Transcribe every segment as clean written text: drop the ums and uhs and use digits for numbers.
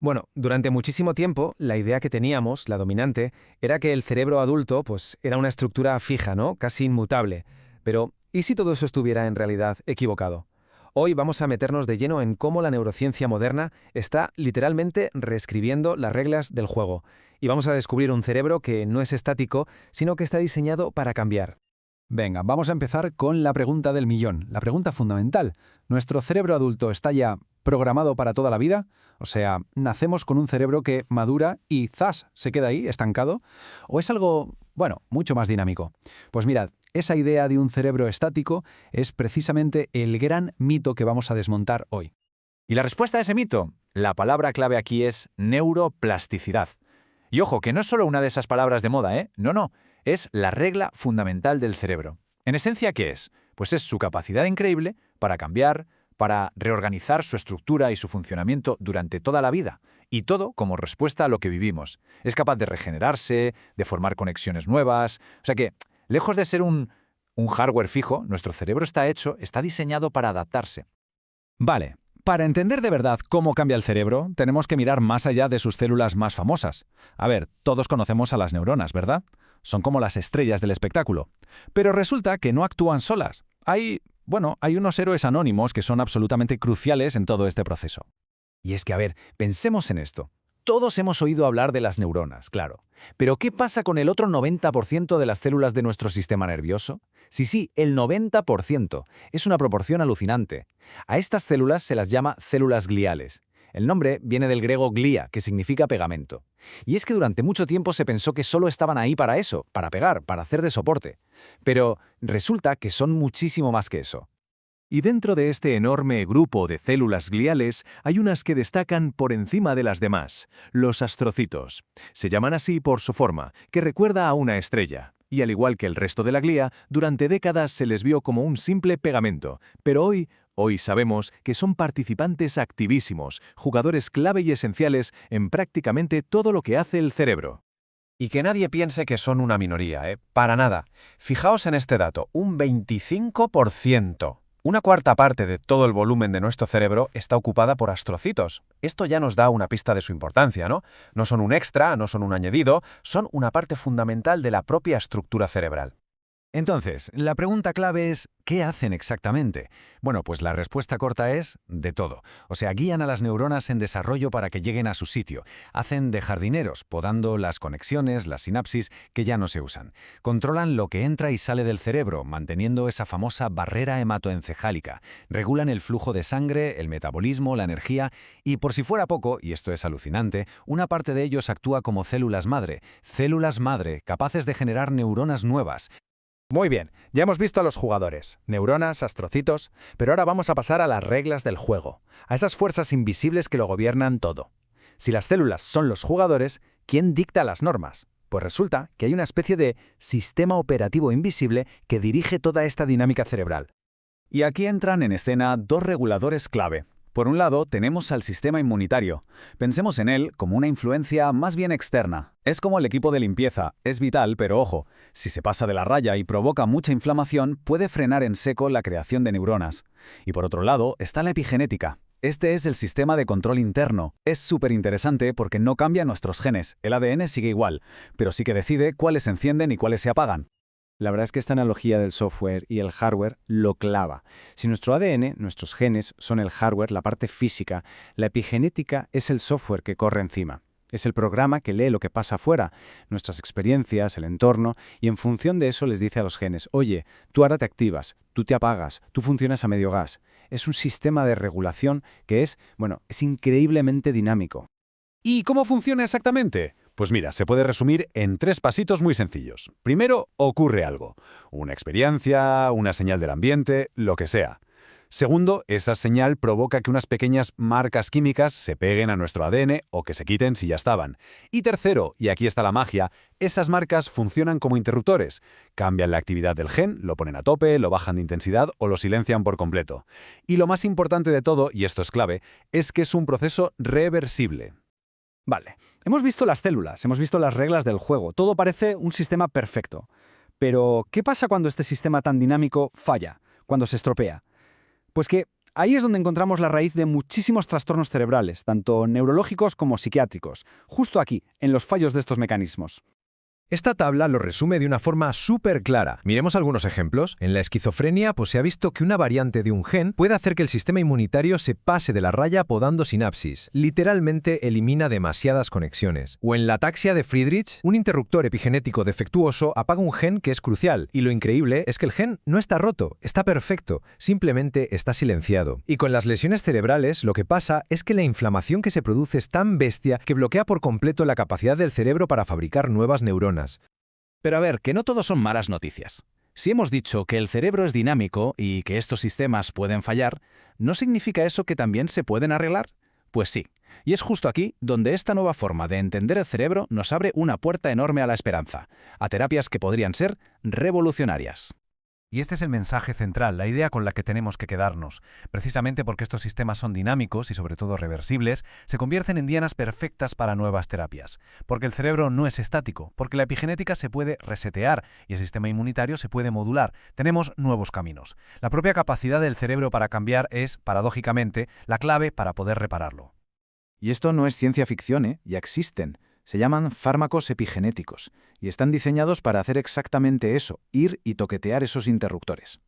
Bueno, durante muchísimo tiempo, la idea que teníamos, la dominante, era que el cerebro adulto, pues, era una estructura fija, ¿no? Casi inmutable. Pero, ¿y si todo eso estuviera en realidad equivocado? Hoy vamos a meternos de lleno en cómo la neurociencia moderna está literalmente reescribiendo las reglas del juego. Y vamos a descubrir un cerebro que no es estático, sino que está diseñado para cambiar. Venga, vamos a empezar con la pregunta del millón, la pregunta fundamental. ¿Nuestro cerebro adulto está ya programado para toda la vida? O sea, ¿nacemos con un cerebro que madura y ¡zas! Se queda ahí, estancado? ¿O es algo, bueno, mucho más dinámico? Pues mirad, esa idea de un cerebro estático es precisamente el gran mito que vamos a desmontar hoy. Y la respuesta a ese mito, la palabra clave aquí es neuroplasticidad. Y ojo, que no es solo una de esas palabras de moda, ¿eh? No, es la regla fundamental del cerebro. En esencia, ¿qué es? Pues es su capacidad increíble para cambiar, para reorganizar su estructura y su funcionamiento durante toda la vida, y todo como respuesta a lo que vivimos. Es capaz de regenerarse, de formar conexiones nuevas. O sea que, lejos de ser un hardware fijo, nuestro cerebro está diseñado para adaptarse. Vale, para entender de verdad cómo cambia el cerebro, tenemos que mirar más allá de sus células más famosas. A ver, todos conocemos a las neuronas, ¿verdad? Son como las estrellas del espectáculo. Pero resulta que no actúan solas. Hay unos héroes anónimos que son absolutamente cruciales en todo este proceso. Y es que, a ver, pensemos en esto. Todos hemos oído hablar de las neuronas, claro. Pero ¿qué pasa con el otro 90% de las células de nuestro sistema nervioso? Sí, el 90%. Es una proporción alucinante. A estas células se las llama células gliales. El nombre viene del griego glia, que significa pegamento. Y es que durante mucho tiempo se pensó que solo estaban ahí para eso, para pegar, para hacer de soporte. Pero resulta que son muchísimo más que eso. Y dentro de este enorme grupo de células gliales hay unas que destacan por encima de las demás, los astrocitos. Se llaman así por su forma, que recuerda a una estrella. Y al igual que el resto de la glía, durante décadas se les vio como un simple pegamento, pero hoy sabemos que son participantes activísimos, jugadores clave y esenciales en prácticamente todo lo que hace el cerebro. Y que nadie piense que son una minoría, ¿eh? Para nada. Fijaos en este dato, un 25%. Una cuarta parte de todo el volumen de nuestro cerebro está ocupada por astrocitos. Esto ya nos da una pista de su importancia, ¿no? No son un extra, no son un añadido, son una parte fundamental de la propia estructura cerebral. Entonces, la pregunta clave es, ¿qué hacen exactamente? Bueno, pues la respuesta corta es de todo. O sea, guían a las neuronas en desarrollo para que lleguen a su sitio. Hacen de jardineros, podando las conexiones, las sinapsis que ya no se usan. Controlan lo que entra y sale del cerebro, manteniendo esa famosa barrera hematoencefálica. Regulan el flujo de sangre, el metabolismo, la energía y, por si fuera poco, y esto es alucinante, una parte de ellos actúa como células madre capaces de generar neuronas nuevas. Muy bien, ya hemos visto a los jugadores, neuronas, astrocitos, pero ahora vamos a pasar a las reglas del juego, a esas fuerzas invisibles que lo gobiernan todo. Si las células son los jugadores, ¿quién dicta las normas? Pues resulta que hay una especie de sistema operativo invisible que dirige toda esta dinámica cerebral. Y aquí entran en escena dos reguladores clave. Por un lado, tenemos al sistema inmunitario. Pensemos en él como una influencia más bien externa. Es como el equipo de limpieza, es vital, pero ojo, si se pasa de la raya y provoca mucha inflamación, puede frenar en seco la creación de neuronas. Y por otro lado, está la epigenética. Este es el sistema de control interno. Es súper interesante porque no cambia nuestros genes, el ADN sigue igual, pero sí que decide cuáles se encienden y cuáles se apagan. La verdad es que esta analogía del software y el hardware lo clava. Si nuestro ADN, nuestros genes, son el hardware, la parte física, la epigenética es el software que corre encima. Es el programa que lee lo que pasa afuera, nuestras experiencias, el entorno, y en función de eso les dice a los genes, oye, tú ahora te activas, tú te apagas, tú funcionas a medio gas. Es un sistema de regulación que es increíblemente dinámico. ¿Y cómo funciona exactamente? Pues mira, se puede resumir en 3 pasitos muy sencillos. Primero, ocurre algo. Una experiencia, una señal del ambiente, lo que sea. Segundo, esa señal provoca que unas pequeñas marcas químicas se peguen a nuestro ADN o que se quiten si ya estaban. Y tercero, y aquí está la magia, esas marcas funcionan como interruptores. Cambian la actividad del gen, lo ponen a tope, lo bajan de intensidad o lo silencian por completo. Y lo más importante de todo, y esto es clave, es que es un proceso reversible. Vale, hemos visto las células, hemos visto las reglas del juego, todo parece un sistema perfecto. Pero, ¿qué pasa cuando este sistema tan dinámico falla, cuando se estropea? Pues que Ahí es donde encontramos la raíz de muchísimos trastornos cerebrales, tanto neurológicos como psiquiátricos, justo aquí, en los fallos de estos mecanismos. Esta tabla lo resume de una forma súper clara. Miremos algunos ejemplos. En la esquizofrenia, pues se ha visto que una variante de un gen puede hacer que el sistema inmunitario se pase de la raya podando sinapsis. Literalmente elimina demasiadas conexiones. O en la ataxia de Friedreich, un interruptor epigenético defectuoso apaga un gen que es crucial. Y lo increíble es que el gen no está roto, está perfecto, simplemente está silenciado. Y con las lesiones cerebrales, lo que pasa es que la inflamación que se produce es tan bestia que bloquea por completo la capacidad del cerebro para fabricar nuevas neuronas. Pero a ver, que no todo son malas noticias. Si hemos dicho que el cerebro es dinámico y que estos sistemas pueden fallar, ¿no significa eso que también se pueden arreglar? Pues sí, y es justo aquí donde esta nueva forma de entender el cerebro nos abre una puerta enorme a la esperanza, a terapias que podrían ser revolucionarias. Y este es el mensaje central, la idea con la que tenemos que quedarnos. Precisamente porque estos sistemas son dinámicos y sobre todo reversibles, se convierten en dianas perfectas para nuevas terapias. Porque el cerebro no es estático, porque la epigenética se puede resetear y el sistema inmunitario se puede modular. Tenemos nuevos caminos. La propia capacidad del cerebro para cambiar es, paradójicamente, la clave para poder repararlo. Y esto no es ciencia ficción, ya existen. Se llaman fármacos epigenéticos y están diseñados para hacer exactamente eso, ir y toquetear esos interruptores.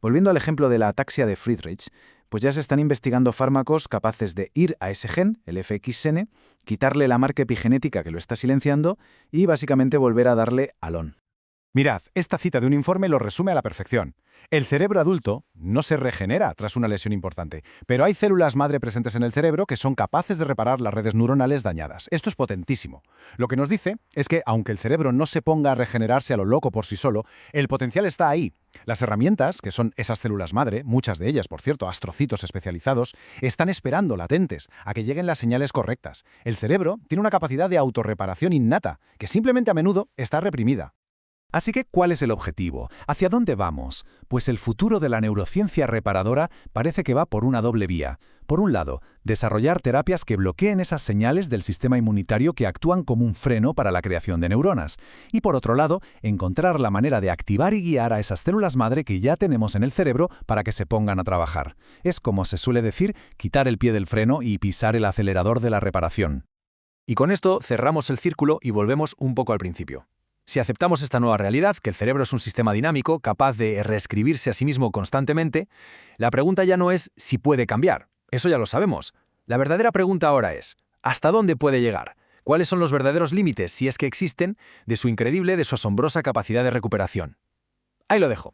Volviendo al ejemplo de la ataxia de Friedreich, pues ya se están investigando fármacos capaces de ir a ese gen, el FXN, quitarle la marca epigenética que lo está silenciando y básicamente volver a darle al on. Mirad, esta cita de un informe lo resume a la perfección. El cerebro adulto no se regenera tras una lesión importante, pero hay células madre presentes en el cerebro que son capaces de reparar las redes neuronales dañadas. Esto es potentísimo. Lo que nos dice es que, aunque el cerebro no se ponga a regenerarse a lo loco por sí solo, el potencial está ahí. Las herramientas, que son esas células madre, muchas de ellas, por cierto, astrocitos especializados, están esperando, latentes, a que lleguen las señales correctas. El cerebro tiene una capacidad de autorreparación innata, que simplemente a menudo está reprimida. Así que, ¿cuál es el objetivo? ¿Hacia dónde vamos? Pues el futuro de la neurociencia reparadora parece que va por una doble vía. Por un lado, desarrollar terapias que bloqueen esas señales del sistema inmunitario que actúan como un freno para la creación de neuronas. Y por otro lado, encontrar la manera de activar y guiar a esas células madre que ya tenemos en el cerebro para que se pongan a trabajar. Es, como se suele decir, quitar el pie del freno y pisar el acelerador de la reparación. Y con esto cerramos el círculo y volvemos un poco al principio. Si aceptamos esta nueva realidad, que el cerebro es un sistema dinámico, capaz de reescribirse a sí mismo constantemente, la pregunta ya no es si puede cambiar. Eso ya lo sabemos. La verdadera pregunta ahora es, ¿hasta dónde puede llegar? ¿Cuáles son los verdaderos límites, si es que existen, de su increíble, de su asombrosa capacidad de recuperación? Ahí lo dejo.